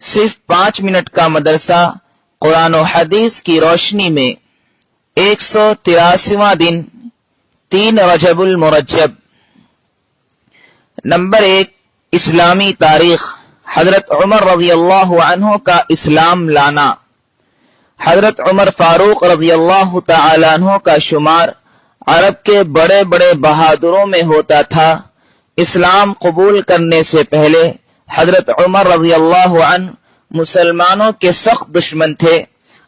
صرف 5 منٹ کا مدرسہ قرآن و حدیث کی روشنی میں 183واں دن 3 رجب المرجب۔ نمبر 1، اسلامی تاریخ۔ حضرت عمر رضی اللہ عنہ کا اسلام لانا۔ حضرت عمر فاروق رضی اللہ تعالی عنہ کا شمار عرب کے بڑے بڑے بہادروں میں ہوتا تھا۔ اسلام قبول کرنے سے پہلے حضرت عمر رضی اللہ عنہ مسلمانوں کے سخت دشمن تھے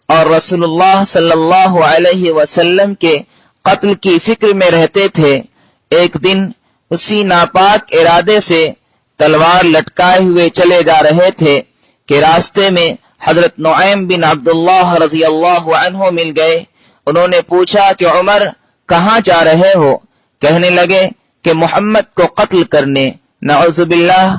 اور رسول اللہ صلی اللہ علیہ وسلم کے قتل کی فکر میں رہتے تھے۔ ایک دن اسی ناپاک ارادے سے تلوار لٹکائے ہوئے چلے جا رہے تھے کہ راستے میں حضرت نعیم بن عبداللہ رضی اللہ عنہ مل گئے۔ انہوں نے پوچھا کہ عمر کہاں جا رہے ہو؟ کہنے لگے کہ محمد کو قتل کرنے۔ نعوذ باللہ۔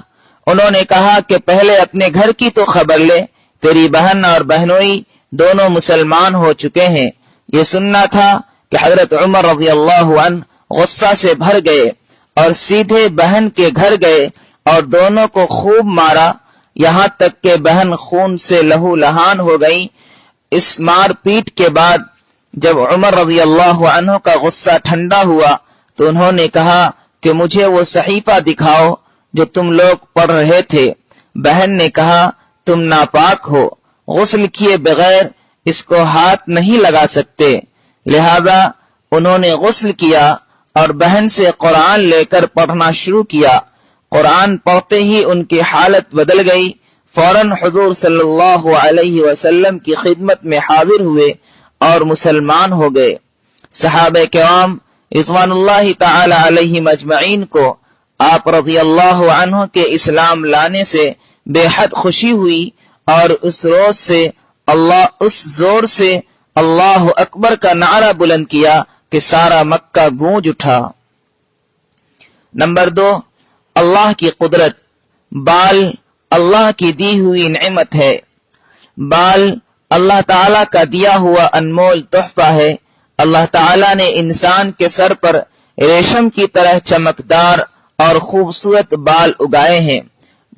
انہوں نے کہا کہ پہلے اپنے گھر کی تو خبر لے، تیری بہن اور بہنوئی دونوں مسلمان ہو چکے ہیں۔ یہ سننا تھا کہ حضرت عمر رضی اللہ عنہ غصہ سے بھر گئے اور سیدھے بہن کے گھر گئے اور دونوں کو خوب مارا، یہاں تک کہ بہن خون سے لہو لہان ہو گئی۔ اس مار پیٹ کے بعد جب عمر رضی اللہ عنہ کا غصہ ٹھنڈا ہوا تو انہوں نے کہا کہ مجھے وہ صحیفہ دکھاؤ جو تم لوگ پڑھ رہے تھے۔ بہن نے کہا تم ناپاک ہو، غسل کیے بغیر اس کو ہاتھ نہیں لگا سکتے۔ لہذا انہوں نے غسل کیا اور بہن سے قرآن لے کر پڑھنا شروع کیا۔ قرآن پڑھتے ہی ان کی حالت بدل گئی، فوراً حضور صلی اللہ علیہ وسلم کی خدمت میں حاضر ہوئے اور مسلمان ہو گئے۔ صحابہ کرام رضوان اللہ تعالی علیہم اجمعین کو آپ رضی اللہ عنہ کے اسلام لانے سے بے حد خوشی ہوئی اور اس زور سے اللہ اکبر کا نعرہ بلند کیا کہ سارا مکہ گونج اٹھا۔ نمبر 2، اللہ کی قدرت۔ بال اللہ کی دی ہوئی نعمت ہے۔ بال اللہ تعالیٰ کا دیا ہوا انمول تحفہ ہے۔ اللہ تعالیٰ نے انسان کے سر پر ریشم کی طرح چمکدار اور خوبصورت بال اگائے ہیں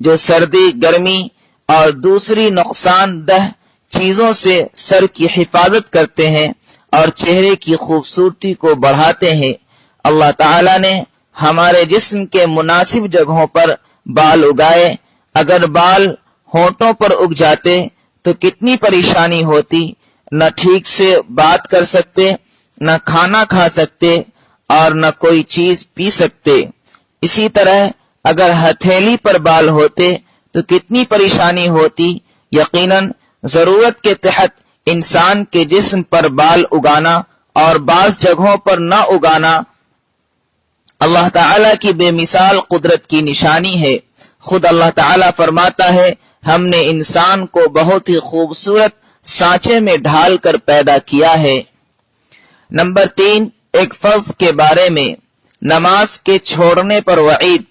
جو سردی، گرمی اور دوسری نقصان دہ چیزوں سے سر کی حفاظت کرتے ہیں اور چہرے کی خوبصورتی کو بڑھاتے ہیں۔ اللہ تعالیٰ نے ہمارے جسم کے مناسب جگہوں پر بال اگائے۔ اگر بال ہونٹوں پر اگ جاتے تو کتنی پریشانی ہوتی، نہ ٹھیک سے بات کر سکتے، نہ کھانا کھا سکتے اور نہ کوئی چیز پی سکتے۔ اسی طرح اگر ہتھیلی پر بال ہوتے تو کتنی پریشانی ہوتی۔ یقیناً ضرورت کے تحت انسان کے جسم پر بال اگانا اور بعض جگہوں پر نہ اگانا اللہ تعالیٰ کی بے مثال قدرت کی نشانی ہے۔ خود اللہ تعالیٰ فرماتا ہے ہم نے انسان کو بہت ہی خوبصورت سانچے میں ڈھال کر پیدا کیا ہے۔ نمبر 3، ایک فرض کے بارے میں۔ نماز کے چھوڑنے پر وعید۔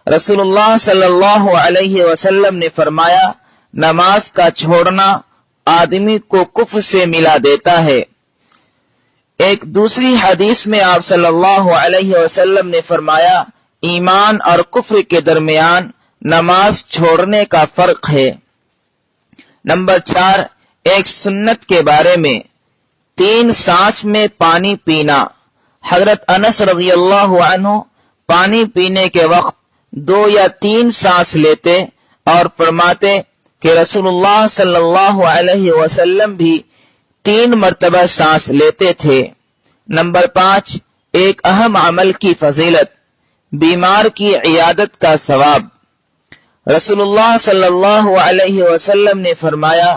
رسول اللہ صلی اللہ علیہ وسلم نے فرمایا نماز کا چھوڑنا آدمی کو کفر سے ملا دیتا ہے۔ ایک دوسری حدیث میں آپ صلی اللہ علیہ وسلم نے فرمایا ایمان اور کفر کے درمیان نماز چھوڑنے کا فرق ہے۔ نمبر 4، ایک سنت کے بارے میں۔ 3 سانس میں پانی پینا۔ حضرت انس رضی اللہ عنہ پانی پینے کے وقت 2 یا 3 سانس لیتے اور فرماتے کہ رسول اللہ صلی اللہ علیہ وسلم بھی 3 مرتبہ سانس لیتے تھے۔ نمبر 5، ایک اہم عمل کی فضیلت۔ بیمار کی عیادت کا ثواب۔ رسول اللہ صلی اللہ علیہ وسلم نے فرمایا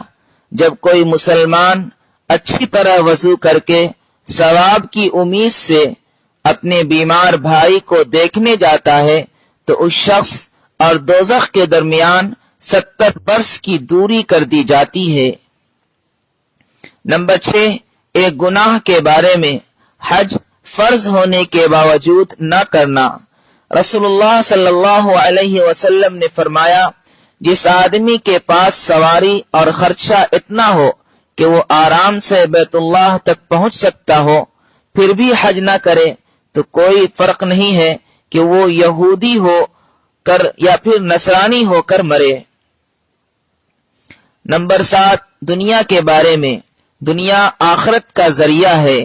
جب کوئی مسلمان اچھی طرح وضو کر کے ثواب کی امید سے اپنے بیمار بھائی کو دیکھنے جاتا ہے تو اس شخص اور دوزخ کے درمیان 70 برس کی دوری کر دی جاتی ہے۔ نمبر 6، ایک گناہ کے بارے میں۔ حج فرض ہونے کے باوجود نہ کرنا۔ رسول اللہ صلی اللہ علیہ وسلم نے فرمایا جس آدمی کے پاس سواری اور خرچہ اتنا ہو کہ وہ آرام سے بیت اللہ تک پہنچ سکتا ہو پھر بھی حج نہ کرے تو کوئی فرق نہیں ہے کہ وہ یہودی ہو کر یا پھر نصرانی ہو کر مرے۔ نمبر 7 دنیا کے بارے میں، دنیا آخرت کا ذریعہ ہے۔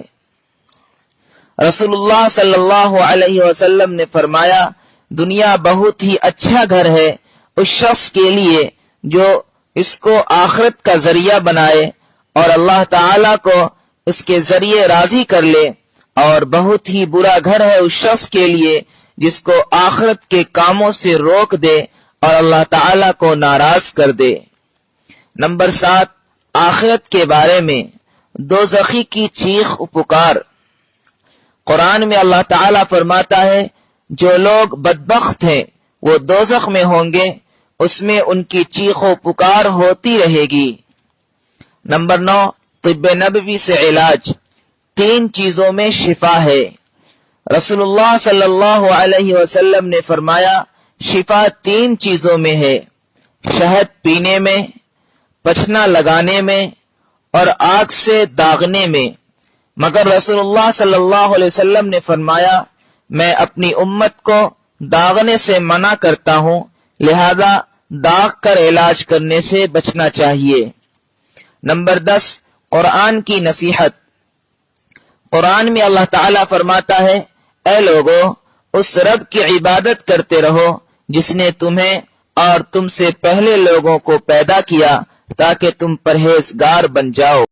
رسول اللہ صلی اللہ علیہ وسلم نے فرمایا، دنیا بہت ہی اچھا گھر ہے اس شخص کے لیے جو اس کو آخرت کا ذریعہ بنائے اور اللہ تعالی کو اس کے ذریعے راضی کر لے، اور بہت ہی برا گھر ہے اس شخص کے لیے جس کو آخرت کے کاموں سے روک دے اور اللہ تعالی کو ناراض کر دے۔ نمبر 7 آخرت کے بارے میں، دوزخی کی چیخ و پکار۔ قرآن میں اللہ تعالیٰ فرماتا ہے، جو لوگ بدبخت ہیں وہ دوزخ میں ہوں گے، اس میں ان کی چیخ و پکار ہوتی رہے گی۔ نمبر 9 طب نبوی سے علاج، 3 چیزوں میں شفا ہے۔ رسول اللہ صلی اللہ علیہ وسلم نے فرمایا، شفا 3 چیزوں میں ہے، شہد پینے میں، پچنا لگانے میں، اور آگ سے داغنے میں۔ مگر رسول اللہ صلی اللہ علیہ وسلم نے فرمایا، میں اپنی امت کو داغنے سے منع کرتا ہوں، لہذا داغ کر علاج کرنے سے بچنا چاہیے۔ نمبر 10 قرآن کی نصیحت۔ قرآن میں اللہ تعالیٰ فرماتا ہے، اے لوگو اس رب کی عبادت کرتے رہو جس نے تمہیں اور تم سے پہلے لوگوں کو پیدا کیا تاکہ تم پرہیزگار بن جاؤ۔